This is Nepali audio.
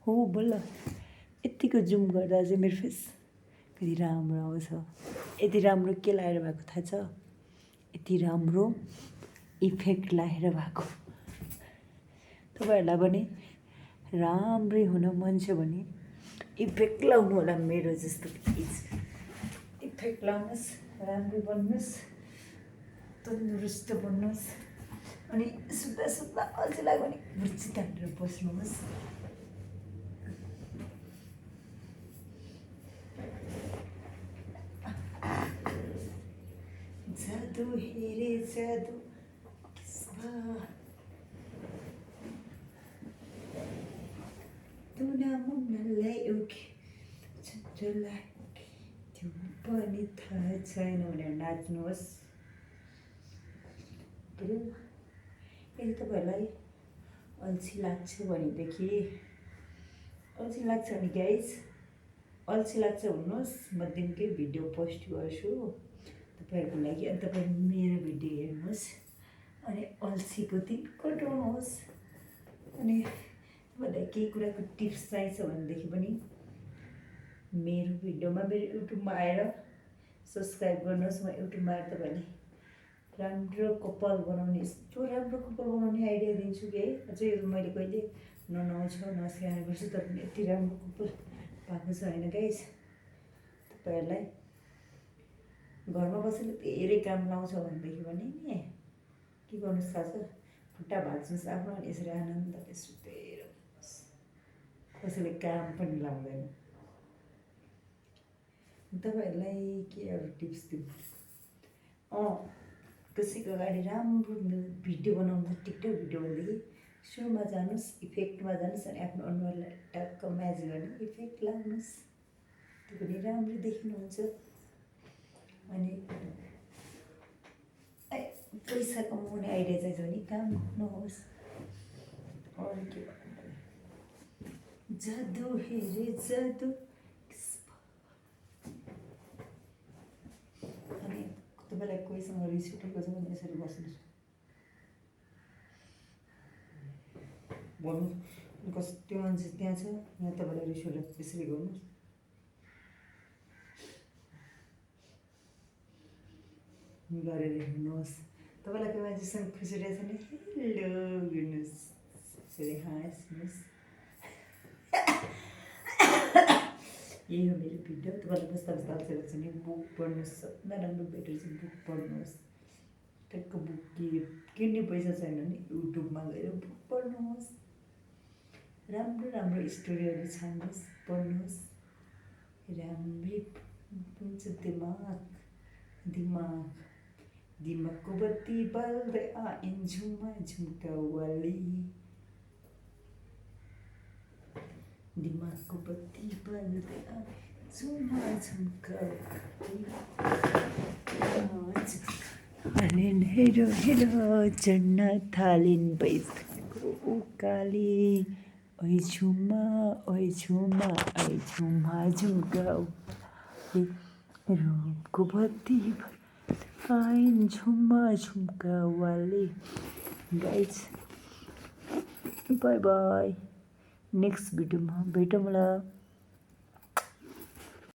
हो बल्ल यतिको जुम गर्दा चाहिँ मेरो फेस कति राम्रो आउँछ। यति राम्रो के लाएर भएको थाहा छ? यति राम्रो इफेक्ट लाएर भएको। तपाईँहरूलाई पनि राम्रै हुन मन छ भने इफेक्ट लाउनु होला मेरो जस्तो प्लिज। इफेक्ट लाउनुहोस्, राम्रो बन्नुहोस्, तन्दुरुस्त बन्नुहोस्। अनि सुत्दा सुत्दा अल्छी लाग्यो भने बुर्ची तानेर बस्नुहोस्। जादु हेरे जादु किसमा तुना मुन्नालाई ओके चन्द्रलाई त्यो पनि थाहा छैन भनेर नाच्नुहोस्। यदि तपाईँहरूलाई अल्छी लाग्छ भनेदेखि अल्छी लाग्छ भने गाइज अल्छी लाग्छ भन्नुहोस्, म दिनकै भिडियो पोस्ट गर्छु तपाईँहरूको लागि। अनि तपाईँ मेरो भिडियो हेर्नुहोस् अनि अल्छीको दिन कटाउनुहोस्। अनि तपाईँलाई केही कुराको टिप्स चाहिन्छ भनेदेखि पनि मेरो भिडियोमा मेरो युट्युबमा आएर सब्सक्राइब गर्नुहोस्। म युट्युबमा आएर तपाईँलाई राम्रो कपाल बनाउने, यस्तो राम्रो कपाल बनाउने आइडिया दिन्छु कि है। अझै यो मैले कहिले नआउँछ नसिकाउने गर्छु, तर पनि यति राम्रो कपाल भएको छ होइन गाइस। तपाईँहरूलाई घरमा बसेर धेरै काम लाउँछ भनेदेखि पनि नि के गर्नुहोस् थाहा छ? खुट्टा भाँच्नुहोस् आफ्नो अनि यसरी आनन्दले सुतेर बस्नुहोस्। कसैले काम पनि लाउँदैन। तपाईँहरूलाई के अरू टिप्स दिउँ? कसैको अगाडि राम्रो भिडियो बनाउनु, टिकटक भिडियो भनेदेखि सुरुमा जानुहोस्, इफेक्टमा जानुहोस् अनि आफ्नो अनुहारलाई टक्क म्याच गर्ने इफेक्ट लाउनुहोस्। त्यो पनि राम्रो देखिनुहुन्छ। अनि पैसा कमाउने आइडिया चाहिन्छ भने काम नहोस्। अरू के भन्नु? जादु हेरे जादु। अनि तपाईँलाई कोहीसँग रिस उठेको छ भने यसरी बस्नुहोस्, भन्नु त्यो मान्छे त्यहाँ छ, यहाँ तपाईँलाई रिस उठेको, यसरी गर्नुहोस्। गरेर हेर्नुहोस्। तपाईँलाई कोही मान्छेसँग खुसी रहेछ भने हेलो गर्नुहोस्, यसरी हाँस्नुहोस्। यही हो मेरो भिडियो। तपाईँलाई बस्दा बस्दा अल्छी लाग्छ भने बुक पढ्नुहोस्। सबभन्दा राम्रो बेटर चाहिँ बुक पढ्नुहोस्। ठ्याक्क बुक किन्ने पैसा छैन भने युट्युबमा गएर बुक पढ्नुहोस्। राम्रो राम्रो स्टोरीहरू छान्नुहोस्, पढ्नुहोस्। राम्रै हुन्छ दिमागको बत्ती बल्दै आइन् झुम्मा झुम्का वाली। दिमागको बत्ती बल्दै आइन् झुम्मा झुम्का हालिन् हेरो हेरो चढ्न थालिन् बैसको उकाली। ओइ झुम्मा ओइ झुम्मा ओइ झुम्मा झुम्का रूपको बत्ती आइन् झुम्मा झुम्का वाली। गाइज बाई बाई, नेक्स्ट भिडियोमा भेटौँला।